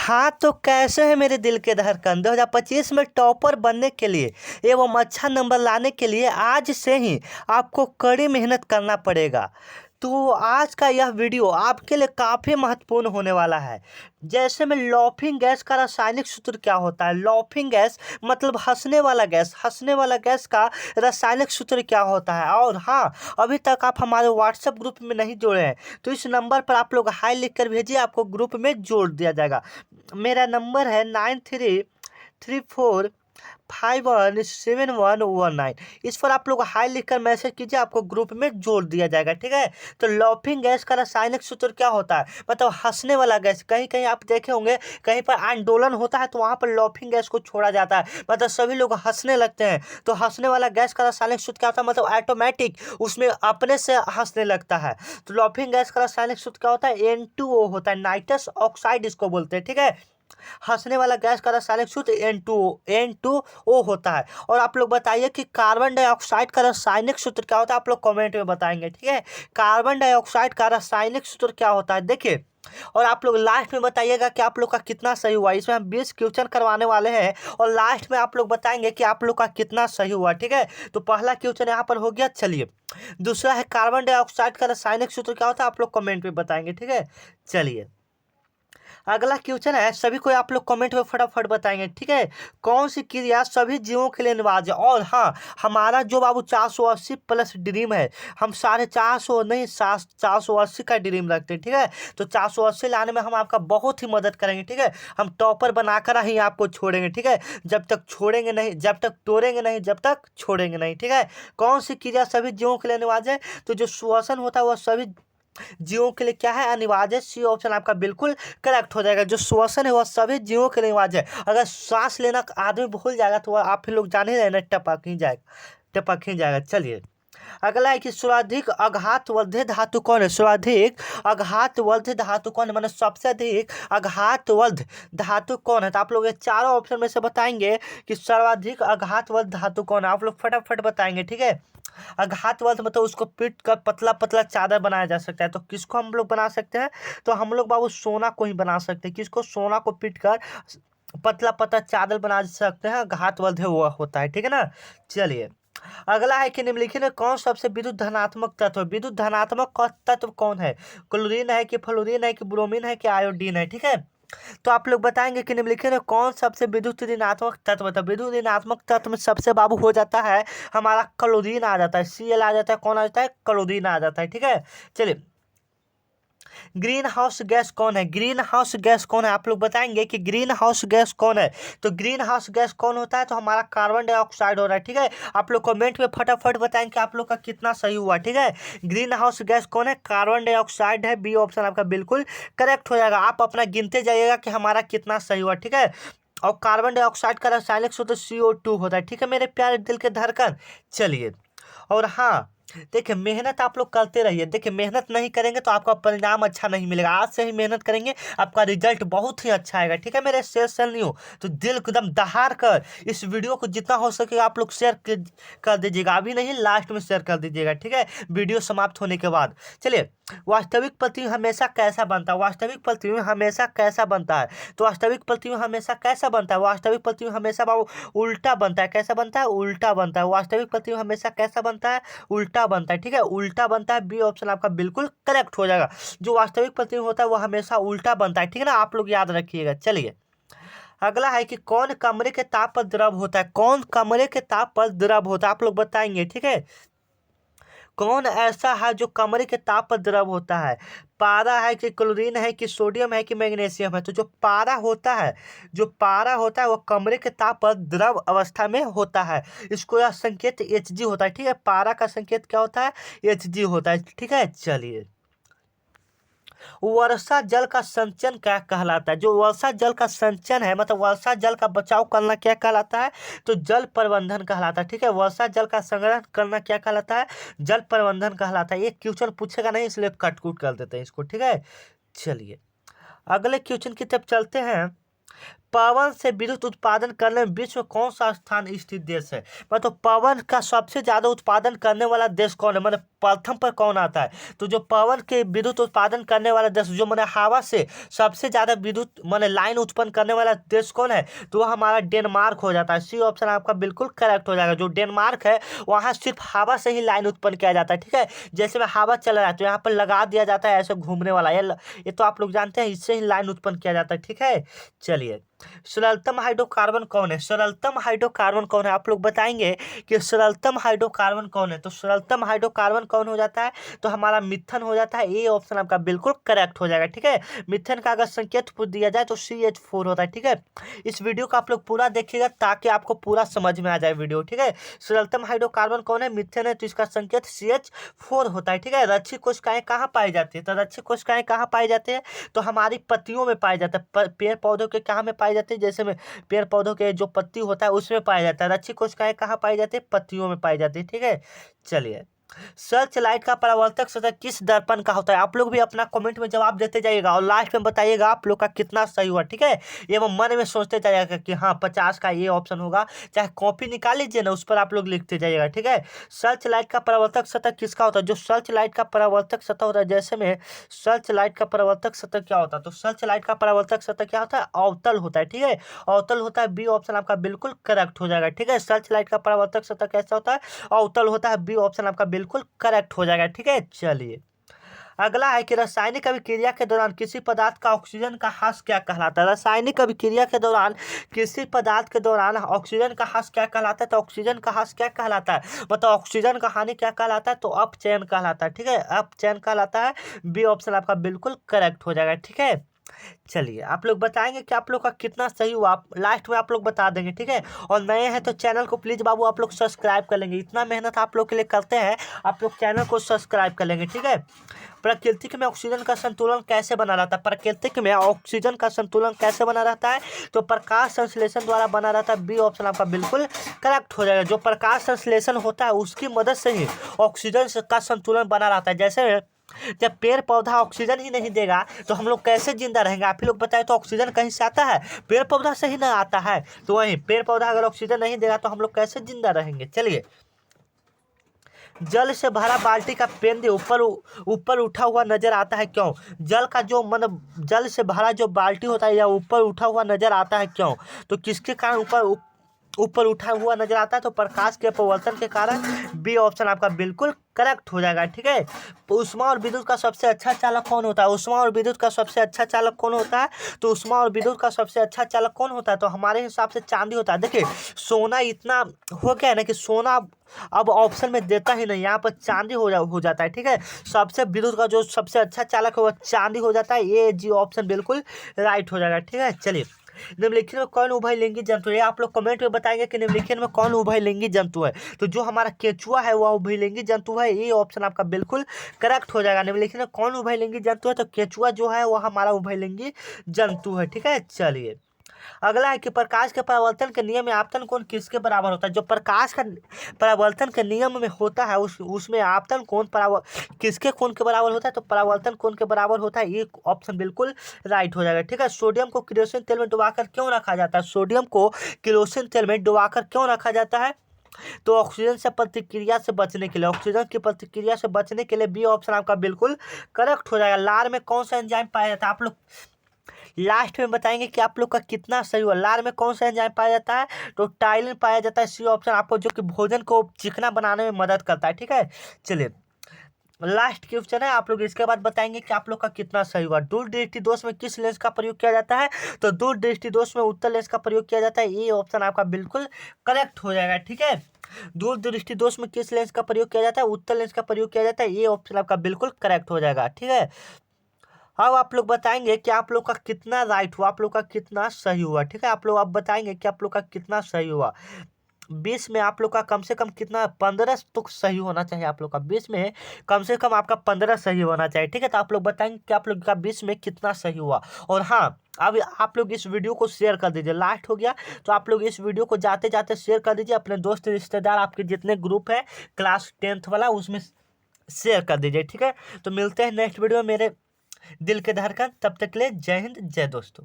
हाँ, तो कैसे है मेरे दिल के धड़कन 2025 में टॉपर बनने के लिए एवं अच्छा नंबर लाने के लिए आज से ही आपको कड़ी मेहनत करना पड़ेगा। तो आज का यह वीडियो आपके लिए काफ़ी महत्वपूर्ण होने वाला है। जैसे में लॉफिंग गैस का रासायनिक सूत्र क्या होता है, लॉफिंग गैस मतलब हंसने वाला गैस का रासायनिक सूत्र क्या होता है। और हाँ, अभी तक आप हमारे व्हाट्सएप ग्रुप में नहीं जुड़े हैं तो इस नंबर पर आप लोग हाई लिख कर भेजिए, आपको ग्रुप में जोड़ दिया जाएगा। मेरा नंबर है 9334517119। इस पर आप लोग हाई लिखकर मैसेज कीजिए, आपको ग्रुप में जोड़ दिया जाएगा। ठीक है, तो लॉफिंग गैस का रासायनिक सूत्र क्या होता है, मतलब हंसने वाला गैस। कहीं कहीं आप देखे होंगे, कहीं पर आंदोलन होता है तो वहां पर लॉफिंग गैस को छोड़ा जाता है, मतलब सभी लोग हंसने लगते हैं। तो हंसने वाला गैस का रासायनिक सूत्र क्या होता है, मतलब ऑटोमेटिक उसमें अपने से हंसने लगता है। तो लॉफिंग गैस का रासायनिक सूत्र क्या होता है, N2O होता है, नाइट्रस ऑक्साइड इसको बोलते हैं। ठीक है, हंसने वाला गैस का रासायनिक सूत्र N2O होता है। और आप लोग बताइए कि कार्बन डाइऑक्साइड का रासायनिक सूत्र क्या होता है, आप लोग कमेंट में बताएंगे। ठीक है, कार्बन डाइऑक्साइड का रासायनिक सूत्र क्या होता है देखिए, और आप लोग लास्ट में बताइएगा कि आप लोग का कितना सही हुआ। इसमें हम 20 क्वेश्चन करवाने वाले हैं और लास्ट में आप लोग बताएंगे कि आप लोग का कितना सही हुआ। ठीक है, तो पहला क्वेश्चन यहाँ पर हो गया। चलिए, दूसरा है कार्बन डाइऑक्साइड का रासायनिक सूत्र क्या होता है, आप लोग कमेंट में बताएंगे। ठीक है, चलिए अगला क्वेश्चन है, सभी को आप लोग कमेंट में फटाफट बताएंगे। ठीक है, कौन सी क्रिया सभी जीवों के लिए अनिवार्य है। और हाँ, हमारा जो बाबू 480 प्लस ड्रीम है, हम 450 नहीं 480 का ड्रीम रखते हैं। ठीक है, तो 480 लाने में हम आपका बहुत ही मदद करेंगे। ठीक है, हम टॉपर बनाकर ही आपको छोड़ेंगे। ठीक है, जब तक छोड़ेंगे नहीं, जब तक तोड़ेंगे नहीं, जब तक छोड़ेंगे नहीं। ठीक है, कौन सी क्रिया सभी जीवों के लिए अनिवार्य है, तो जो श्वसन होता है वह सभी जीवों के लिए क्या है, अनिवार्य। सी ऑप्शन आपका बिल्कुल करेक्ट हो जाएगा। जो श्वसन है वह सभी जीवों के लिए अनिवार्य है। अगर सांस लेना आदमी भूल जाएगा तो वह आप ही लोग जान ही रहे ना, टपक ही जाएगा। चलिए अगला है कि सर्वाधिक आघातवर्धी धातु कौन है, सर्वाधिक आघातवर्धी धातु कौन है, मतलब सबसे अधिक आघातवर्ध धातु कौन है। तो आप लोग ये चारों ऑप्शन में से बताएंगे कि सर्वाधिक आघातवर्ध धातु कौन है, आप लोग फटाफट बताएंगे। ठीक है, आघातवर्ध मतलब उसको पीट कर पतला पतला चादर बनाया जा सकता है। तो किसको हम लोग बना सकते हैं, तो हम लोग बाबू सोना को ही बना सकते हैं। किसको, सोना को पीट कर पतला पतला चादर बना सकते हैं, घातवर्ध है वो होता है। ठीक है ना। चलिए अगला है कि निम्नलिखित में कौन सबसे विद्युत धनात्मक तत्व है, विद्युत धनात्मक तत्व कौन है, क्लोरीन है कि फ्लोरीन है कि ब्रोमीन है कि आयोडीन है। ठीक है, तो आप लोग बताएंगे कि निम्नलिखित में कौन सबसे विद्युत ऋणात्मक तत्व था। विद्युत ऋणात्मक तत्व में सबसे बाबू हो जाता है हमारा क्लोरीन आ जाता है, Cl आ जाता है, कौन आ जाता है, क्लोरीन आ जाता है। ठीक है, चलिए ग्रीन हाउस गैस कौन है, ग्रीन हाउस गैस कौन है, आप लोग बताएंगे कि ग्रीन हाउस गैस कौन है। तो ग्रीन हाउस गैस कौन होता है, तो हमारा कार्बन डाइऑक्साइड हो रहा है। ठीक है, आप लोग कमेंट में फटाफट बताएंगे कि आप लोग का कितना सही हुआ। ठीक है, ग्रीन हाउस गैस कौन है, कार्बन डाइऑक्साइड है। बी ऑप्शन आपका बिल्कुल करेक्ट हो जाएगा। आप अपना गिनते जाइएगा कि हमारा कितना सही हुआ। ठीक है, और कार्बन डाइऑक्साइड का रासायनिक सूत्र CO2 होता है। ठीक है मेरे प्यारे दिल के धड़कन। चलिए, और हाँ देखिए, मेहनत आप लोग करते रहिए। देखिए, मेहनत नहीं करेंगे तो आपका परिणाम अच्छा नहीं मिलेगा। आज से ही मेहनत करेंगे, आपका रिजल्ट बहुत ही अच्छा आएगा। ठीक है मेरे शेयर नहीं हो तो दिल को एकदम दहाड़ कर इस वीडियो को जितना हो सके आप लोग शेयर कर दीजिएगा। अभी नहीं, लास्ट में शेयर कर दीजिएगा। ठीक है, वीडियो समाप्त होने के बाद। चलिए, वास्तविक प्रतिबिंब हमेशा कैसा बनता है, वास्तविक प्रतिबिंब हमेशा कैसा बनता है, तो वास्तविक प्रतिबिंब हमेशा कैसा बनता है, वास्तविक प्रतिबिंब हमेशा उल्टा बनता है। कैसा बनता है, उल्टा बनता है। वास्तविक प्रतिबिंब हमेशा कैसा बनता है, उल्टा बनता है। ठीक है, उल्टा बनता है। बी ऑप्शन आपका बिल्कुल करेक्ट हो जाएगा। जो वास्तविक प्रतिबिंब होता है वो हमेशा उल्टा बनता है। ठीक है ना, आप लोग याद रखिएगा। चलिए अगला है कि कौन कमरे के ताप पर द्रव होता है, कौन कमरे के ताप पर द्रव होता है, आप लोग बताएंगे। ठीक है, कौन ऐसा है जो कमरे के ताप पर द्रव होता है, पारा है कि क्लोरीन है कि सोडियम है कि मैग्नीशियम है। तो जो पारा होता है, जो पारा होता है वो कमरे के ताप पर द्रव अवस्था में होता है। इसको यह संकेत Hg होता है। ठीक है, पारा का संकेत क्या होता है, Hg होता है। ठीक है, चलिए वर्षा जल का संचयन क्या कहलाता है, जो वर्षा जल का संचयन है, मतलब वर्षा जल का बचाव करना क्या कहलाता है, तो जल प्रबंधन कहलाता है। ठीक है, वर्षा जल का संग्रहण करना क्या कहलाता है, जल प्रबंधन कहलाता है। ये क्वेश्चन पूछेगा नहीं इसलिए कट कर देते हैं इसको। ठीक है, चलिए अगले क्वेश्चन की तरफ चलते हैं। पवन से विद्युत उत्पादन करने में विश्व में कौन सा स्थान स्थित देश है? मतलब पवन का सबसे ज्यादा उत्पादन करने वाला देश कौन है, मतलब प्रथम पर कौन आता है? तो जो पवन के विद्युत उत्पादन करने वाला देश, जो मैंने हवा से सबसे ज्यादा विद्युत मैंने लाइन उत्पन्न करने वाला देश कौन है? तो वो हमारा डेनमार्क हो जाता है। सी ऑप्शन आपका बिल्कुल करेक्ट हो जाएगा। जो डेनमार्क है वहाँ सिर्फ हवा से ही लाइन उत्पन्न किया जाता है, ठीक है। जैसे में हवा चल रहा है तो यहाँ पर लगा दिया जाता है ऐसे घूमने वाला, ये तो आप लोग जानते हैं, इससे ही लाइन उत्पन्न किया जाता है, ठीक है। चलिए, सरलतम हाइड्रोकार्बन कौन है? सरलतम हाइड्रोकार्बन कौन है? आप लोग बताएंगे कि सरलतम हाइड्रोकार्बन कौन है। तो सरलतम हाइड्रोकार्बन कौन हो जाता है? तो हमारा मिथन हो जाता है। ये ऑप्शन आपका बिल्कुल करेक्ट हो जाएगा, ठीक है। मिथन का अगर संकेत पूछ दिया जाए तो CH4 होता है, ठीक है। इस वीडियो को आप लोग पूरा देखिएगा ताकि आपको पूरा समझ में आ जाए वीडियो, ठीक है। सरलतम हाइड्रोकार्बन कौन है? मिथेन है, तो इसका संकेत CH4 होता है, ठीक है। रक्षी कोशिकाएं कहाँ पाई जाती है? तो रक्षी कोशिकाएं कहाँ पाई जाती है? तो हमारी पत्तियों में पाए जाता है। पेड़ पौधों के कहाँ में पाई जाती है? जैसे में पेड़ पौधों के जो पत्ती होता है उसमें पाया जाता है। रक्षी कोशिकाएं कहाँ पाई जाती है? पत्तियों में पाई जाती है, ठीक है। चलिए, सर्च लाइट का परावर्तक सतह किस दर्पण का होता है? आप लोग भी अपना कमेंट में जवाब देते जाइएगा और लास्ट में बताइएगा आप लोग का कितना सही हुआ, ठीक है। ये वो मन में सोचते जाइएगा कि हाँ 50 का ये ऑप्शन होगा। चाहे कॉपी निकाल लीजिए ना, उस पर आप लोग लिखते जाइएगा, ठीक है। सर्च लाइट का परावर्तक सतह किसका होता है? जो सर्च लाइट का परावर्तक सतह होता है, जैसे में सर्च लाइट का परावर्तक सतह क्या होता है? तो सर्च लाइट का परावर्तक सतह क्या होता है? अवतल होता है, ठीक है। अवतल होता है। बी ऑप्शन आपका बिल्कुल करेक्ट हो जाएगा, ठीक है। सर्च लाइट का परावर्तक सतह कैसा होता है? अवतल होता है। बी ऑप्शन आपका बिल्कुल करेक्ट हो जाएगा, ठीक है। चलिए, अगला है कि रासायनिक अभिक्रिया के दौरान किसी पदार्थ का ऑक्सीजन का ह्रास क्या कहलाता है? रासायनिक अभिक्रिया के दौरान किसी पदार्थ के दौरान ऑक्सीजन का ह्रास क्या कहलाता है? तो ऑक्सीजन का ह्रास क्या कहलाता है? मतलब ऑक्सीजन का हानि क्या कहलाता है? तो अपचयन कहलाता है, ठीक है। अपचयन कहलाता है। बी ऑप्शन आपका बिल्कुल करेक्ट हो जाएगा, ठीक है। चलिए, आप लोग बताएंगे कि आप लोग का कितना सही हुआ, आप लास्ट में आप लोग बता देंगे, ठीक है। और नए हैं तो चैनल को प्लीज़ बाबू आप लोग सब्सक्राइब कर लेंगे। इतना मेहनत आप लोग के लिए करते हैं, आप लोग चैनल को सब्सक्राइब कर लेंगे, ठीक है। प्राकृतिक में ऑक्सीजन का संतुलन कैसे बना रहता है? प्राकृतिक में ऑक्सीजन का संतुलन कैसे बना रहता है? तो प्रकाश संश्लेषण द्वारा बना रहता है। बी ऑप्शन आपका बिल्कुल करेक्ट हो जाएगा। जो प्रकाश संश्लेषण होता है उसकी मदद से ही ऑक्सीजन का संतुलन बना रहता है। जैसे जब पेड़ पौधा ऑक्सीजन ही नहीं देगा तो हम लोग कैसे जिंदा रहेंगे? आप ही लोग बताएं, तो ऑक्सीजन कहीं से आता है? पेड़ पौधा से ही ना आता है। तो वही पेड़ पौधा अगर ऑक्सीजन नहीं देगा तो हम लोग कैसे जिंदा रहेंगे? चलिए, जल से भरा बाल्टी का पेंदे ऊपर ऊपर उठा हुआ नजर आता है, क्यों? जल का जो मतलब जल से भरा जो बाल्टी होता है या ऊपर उठा हुआ नजर आता है, क्यों? तो किसके कारण ऊपर उठा हुआ नजर आता है? तो प्रकाश के अपवर्तन के कारण। बी ऑप्शन आपका बिल्कुल करेक्ट हो जाएगा, ठीक है। ऊष्मा और विद्युत का सबसे अच्छा चालक कौन होता है? ऊष्मा और विद्युत का सबसे अच्छा चालक कौन होता है? तो ऊष्मा और विद्युत का सबसे अच्छा चालक कौन होता है? तो हमारे हिसाब से चांदी होता है। देखिए, सोना इतना हो गया है ना कि सोना अब ऑप्शन में देता ही नहीं, यहाँ पर चांदी हो जाता है, ठीक है। सबसे विद्युत का जो सबसे अच्छा चालक है वो चांदी हो जाता है। ये जी ऑप्शन बिल्कुल राइट हो जाएगा, ठीक है। चलिए, निम्नलिखित में कौन उभयलिंगी जंतु है? आप लोग कमेंट में बताएंगे कि निम्नलिखित में कौन उभयलिंगी जंतु है। तो जो हमारा केचुआ है वह उभयलिंगी जंतु है। ये ऑप्शन आपका बिल्कुल करेक्ट हो जाएगा। निम्नलिखित में कौन उभयलिंगी जंतु है? तो केचुआ जो है वह हमारा उभयलिंगी जंतु है, ठीक है। चलिए, अगला है कि प्रकाश के परावर्तन के नियम में आपतन कोण किसके बराबर होता है? जो प्रकाश का परावर्तन के नियम में होता है उसमें आपतन कोण किसके कोण के बराबर होता है? तो परावर्तन कोण के बराबर होता है। ये ऑप्शन बिल्कुल राइट हो जाएगा, ठीक है। सोडियम को किरोसिन तेल में डुबाकर क्यों रखा जाता है? सोडियम को किरोसिन तेल में डुबाकर क्यों रखा जाता है? तो ऑक्सीजन से प्रतिक्रिया से बचने के लिए। ऑक्सीजन की प्रतिक्रिया से बचने के लिए। बी ऑप्शन आपका बिल्कुल करेक्ट हो जाएगा। लार में कौन सा एंजाइम पाया जाता है? आप लोग लास्ट में बताएंगे कि आप लोग का कितना सही हुआ। लार में कौन सा एंजाइम पाया जाता है? तो टाइलिन पाया जाता है। सी ऑप्शन आपको, जो कि भोजन को चिकना बनाने में मदद करता है, ठीक है। चलिए, लास्ट क्वेश्चन है, आप लोग इसके बाद बताएंगे कि आप लोग का कितना सही हुआ। दूर दृष्टि दोष में किस लेंस का प्रयोग किया जाता है? तो दूर दृष्टि दोष में उत्तल लेंस का प्रयोग किया जाता है। ये ऑप्शन आपका बिल्कुल करेक्ट हो जाएगा, ठीक है। दूर दृष्टि दोष में किस लेंस का प्रयोग किया जाता है? उत्तल लेंस का प्रयोग किया जाता है। ये ऑप्शन आपका बिल्कुल करेक्ट हो जाएगा, ठीक है। अब आप लोग बताएंगे कि आप लोग का कितना राइट हुआ, आप लोग का कितना सही हुआ, ठीक है। आप लोग अब बताएंगे कि आप लोग का कितना सही हुआ। 20 में आप लोग का कम से कम कितना? 15 तो सही होना चाहिए आप लोग का। 20 में कम से कम आपका 15 सही होना चाहिए, ठीक है। तो आप लोग बताएंगे कि आप लोग का 20 में कितना सही हुआ। और हाँ, अब आप लोग इस वीडियो को शेयर कर दीजिए। लास्ट हो गया तो आप लोग इस वीडियो को जाते जाते शेयर कर दीजिए अपने दोस्त रिश्तेदार, आपके जितने ग्रुप है क्लास 10th वाला, उसमें शेयर कर दीजिए, ठीक है। तो मिलते हैं नेक्स्ट वीडियो में मेरे दिल के धड़कन। तब तक के लिए जय हिंद, जय दोस्तों।